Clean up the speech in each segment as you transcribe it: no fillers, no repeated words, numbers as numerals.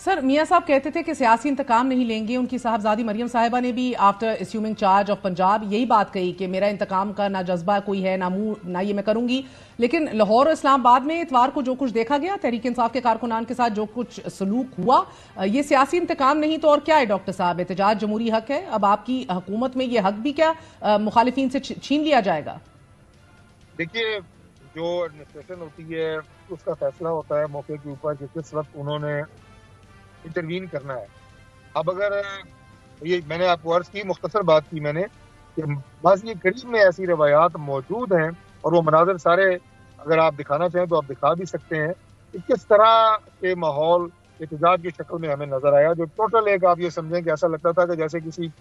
Sir मियां साहब कहते थे कि सियासी इंतकाम नहीं लेंगे। उनकी साहबजादी मरियम साहिबा ने भी after assuming charge of Punjab यही बात कही कि मेरा इंतकाम का ना जज्बा कोई है, ना मुंह, ना ये मैं करूंगी। लेकिन लाहौर और इस्लामाबाद में इतवार को जो कुछ देखा गया, तहरीक इंसाफ के कारकुनान के साथ जो कुछ सलूक हुआ, ये सियासी इंतकाम नहीं तो और क्या है डॉक्टर साहब? एहतजाज जमहूरी हक है, अब आपकी हुकूमत में ये हक भी क्या मुखालिफिन से छीन लिया जाएगा? देखिए, जो एडमिनिस्ट्रेशन होती है उसका फैसला होता है मौके के ऊपर कि किस वक्त उन्होंने इंटरवीन करना है। अब अगर ये मैंने आपको अर्ज की, मुख्तसर बात की मैंने कि बस ये करीब में ऐसी रवायात मौजूद हैं और वो मनाजर सारे अगर आप दिखाना चाहें तो आप दिखा भी सकते हैं कि किस तरह के माहौल एहतजाज की शक्ल में हमें नजर आया, जो टोटल एक आप ये समझें कि ऐसा लगता था कि जैसे किसी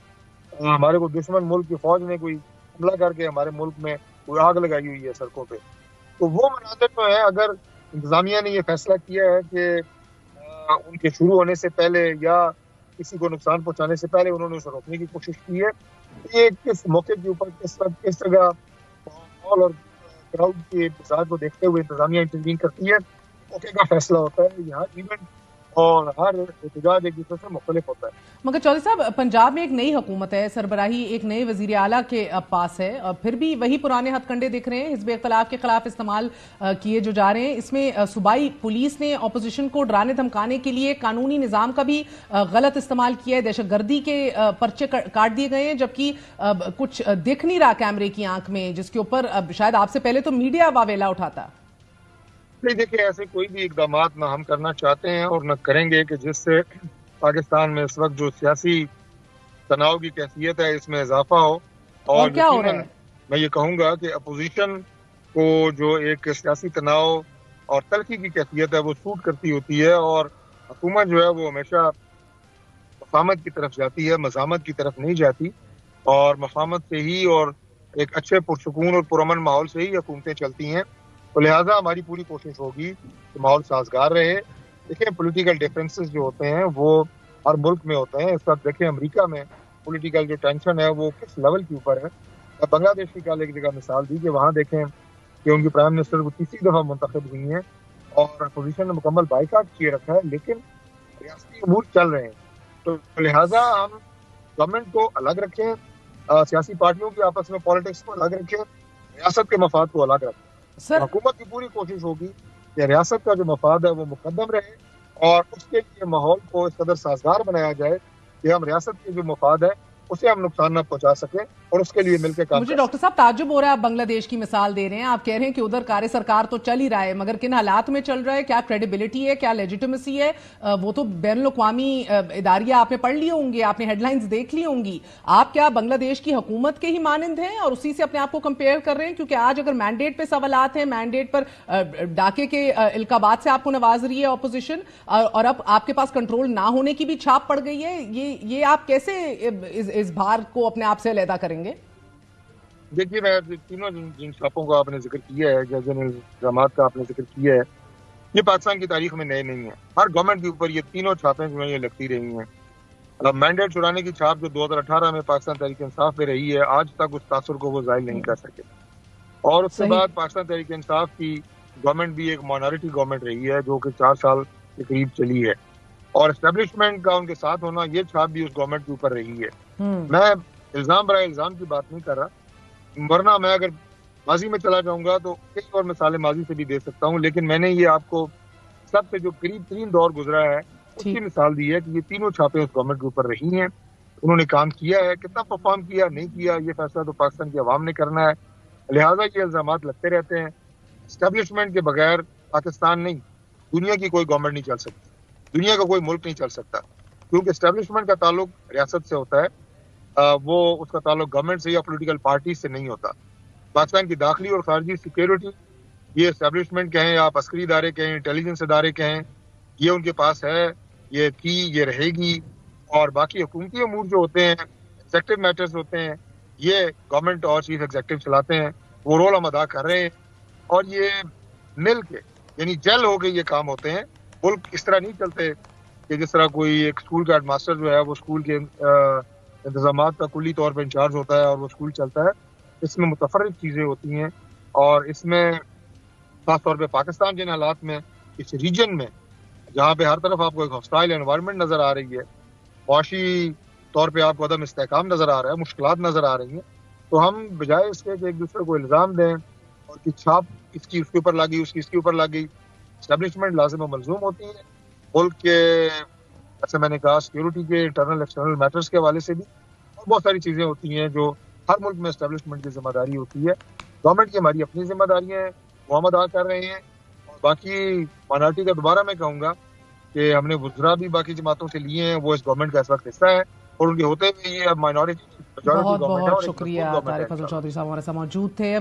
हमारे को दुश्मन मुल्क की फौज ने कोई हमला करके हमारे मुल्क में कोई आग लगाई हुई है सड़कों पे। तो वो मनाजर जो है, अगर इंतजामिया ने ये फैसला किया है कि उनके शुरू होने से पहले या किसी को नुकसान पहुंचाने से पहले उन्होंने उसे रोकने की कोशिश की है, ये किस मौके के ऊपर किस जगह माहौल और क्राउड के मिजाज को देखते हुए इंतजामिया इंटरवीन करती है, मौके का फैसला होता है। यहाँ इवेंट और हर एहतजाज एक दूसरे से मुख्तलिफ होता है। मगर चौधरी साहब, पंजाब में एक नई हुकूमत है, सरबराही एक नए वजीर आला के पास है, और फिर भी वही पुराने हथकंडे दिख रहे हैं, हिज़्ब इख्तिलाफ के खिलाफ इस्तेमाल किए जो जा रहे हैं। इसमें सूबाई पुलिस ने अपोजिशन को डराने धमकाने के लिए कानूनी निज़ाम का भी गलत इस्तेमाल किया है, दहशतगर्दी के पर्चे काट दिए गए हैं, जबकि कुछ दिख नहीं रहा कैमरे की आंख में, जिसके ऊपर शायद आपसे पहले तो मीडिया वावेला उठाता। नहीं, देखिए, ऐसे कोई भी इकदाम ना हम करना चाहते हैं और न करेंगे कि जिससे पाकिस्तान में इस वक्त जो सियासी तनाव की कैफियत है इसमें इजाफा हो। और क्या हो रहा है? मैं ये कहूँगा कि अपोजिशन को जो एक सियासी तनाव और तलखी की कैफियत है वो सूट करती होती है, और हुकूमत जो है वो हमेशा मफामत की तरफ जाती है, मज़ामत की तरफ नहीं जाती। और मफामत से ही और एक अच्छे पुरसकून और पुरअमन माहौल से ही हुकूमतें चलती हैं। तो लिहाजा हमारी पूरी कोशिश होगी कि माहौल साजगार रहे। देखिए, पॉलिटिकल डिफरेंसेस जो होते हैं वो हर मुल्क में होते हैं। इस वक्त देखिए अमेरिका में पॉलिटिकल जो टेंशन है वो किस लेवल के ऊपर है। बांग्लादेश की कल एक जगह मिसाल दी कि वहाँ देखें कि उनकी प्राइम मिनिस्टर को तीसरी दफ़ा मुंतखब हुई हैं और अपोजिशन ने मुकम्मल बाइकाट किए रखा है, लेकिन रियासती अमूर चल रहे हैं। तो लिहाजा हम गवर्नमेंट को अलग रखें, सियासी पार्टियों की आपस में पॉलिटिक्स को अलग रखें, रियासत के मफाद को अलग रखें। हुकूमत की पूरी कोशिश होगी कि रियासत का जो मफाद है वो मुकद्दम रहे और उसके लिए माहौल को इस कदर साजगार बनाया जाए कि हम रियासत के जो मफाद है उसे हम नुकसान न पहुंचा सकें, और उसके लिए मिलकर काम। मुझे डॉक्टर साहब ताज्जुब हो रहा है, आप बांग्लादेश की मिसाल दे रहे हैं, आप कह रहे हैं कि उधर कार्य सरकार तो चल ही रहा है, मगर किन हालात में चल रहा है, क्या क्रेडिबिलिटी है, क्या लेजिटिमेसी है, वो तो बैनुल-अक़वामी इदारियां आपने पढ़ लिए होंगे, आपने हेडलाइंस देख ली होंगी। आप क्या बांग्लादेश की हुकूमत के ही मानंद हैं और उसी से अपने आप को कंपेयर कर रहे हैं? क्योंकि आज अगर मैंडेट पे सवालात हैं, मैंडेट पर डाके के इल्काबात से आपको नवाज रही है अपोजिशन, और अब आपके पास कंट्रोल ना होने की भी छाप पड़ गई है, ये आप कैसे इस भार को अपने आप से अलहदा करेंगे? देखिए, मैं तीनों जिन छापों का आपने जिक्र किया है, जिन इल्जामात का आपने जिक्र किया है, ये पाकिस्तान की तारीख में नए नहीं है। हर गवर्नमेंट के ऊपर ये तीनों छापें जो है ये लगती रही हैं। मैंडेट चुराने की छाप जो 2018 में पाकिस्तान तहरीक इंसाफ पे रही है, आज तक उस तासुर को वो जाहिर नहीं कर सके। और उसके बाद पाकिस्तान तहरीक इंसाफ की गवर्नमेंट भी एक माइनॉरिटी गवर्नमेंट रही है जो कि 4 साल के करीब चली है, और एस्टेब्लिशमेंट का उनके साथ होना, ये छाप भी उस गवर्नमेंट के ऊपर रही है। मैं इल्जाम बराए इल्जाम की बात नहीं कर रहा, वरना मैं अगर माजी में चला जाऊंगा तो कई और मिसालें माजी से भी दे सकता हूँ, लेकिन मैंने ये आपको सबसे जो करीब 3 दौर गुजरा है उसकी मिसाल दी है कि ये तीनों छापें उस गवर्नमेंट के ऊपर रही हैं। उन्होंने काम किया है, कितना परफॉर्म किया नहीं किया ये फैसला तो पाकिस्तान की आवाम ने करना है। लिहाजा ये इल्जामात लगते रहते हैं। एस्टेब्लिशमेंट के बगैर पाकिस्तान नहीं, दुनिया की कोई गवर्नमेंट नहीं चल सकती, दुनिया का कोई मुल्क नहीं चल सकता, क्योंकि एस्टेब्लिशमेंट का ताल्लुक रियासत से होता है, वो उसका ताल्लुक गवर्नमेंट से या पॉलिटिकल पार्टी से नहीं होता। पाकिस्तान की दाखिली और खारजी सिक्योरिटी, ये एस्टेब्लिशमेंट कहें, आप अस्करी इदारे कहें, इंटेलिजेंस इदारे कहें, ये उनके पास है, ये थी, ये रहेगी। और बाकी हुकूमती अमूर जो होते हैं, एग्जेक्टिव मैटर्स होते हैं, ये गवर्नमेंट और चीफ एग्जेक्टिव चलाते हैं, वो रोल हम अदा कर रहे हैं। और ये मिल के यानी जेल हो के ये काम होते हैं। मुल्क इस तरह नहीं चलते कि जिस तरह कोई एक स्कूल का हेडमास्टर जो है वो स्कूल के इंतजामात का कुल्ली तौर पर इंचार्ज होता है और वो स्कूल चलता है। इसमें मुतफर्रिक चीज़ें होती हैं, और इसमें खास तौर पे पाकिस्तान जिन हालात में इस रीजन में جہاں پہ ہر طرف آپ کو ایک ہاسٹائل انوائرمنٹ نظر آ رہی ہے، معاشی طور پہ آپ کو عدم استحکام نظر آ رہا ہے، مشکلات نظر آ رہی ہیں، تو ہم بجائے اس کے کہ ایک دوسرے کو الزام دیں اور کہ چھاپ اس کی اس کے اوپر لگی، اس کی اس کے اوپر لگی، اسٹیبلشمنٹ لازم و ملزوم ہوتی ہے ملک کے، جیسے میں نے کہا سیکورٹی کے انٹرنل ایکسٹرنل میٹرز کے حوالے سے بھی، اور بہت ساری چیزیں ہوتی ہیں جو ہر ملک میں اسٹیبلشمنٹ کی ذمہ داری ہوتی ہے. گورنمنٹ کی ہماری اپنی ذمہ داریاں ہیں وہ ہم ادا کر رہے ہیں، اور باقی مائنارٹی کا دوبارہ میں کہوں گا کہ ہم نے وزراء بھی باقی جماعتوں سے لیے ہیں، وہ اس گورنمنٹ کا اس وقت حصہ ہے، اور ان کے ہوتے ہوئے یہ اب مائنارٹی میجورٹی بہت گورنمنٹ ہے بہت اور ایک شکریہ مضبوط گورنمنٹ ہے طارق فضل انشاءاللہ. چودھری صاحب ہمارے ساتھ موجود تھے.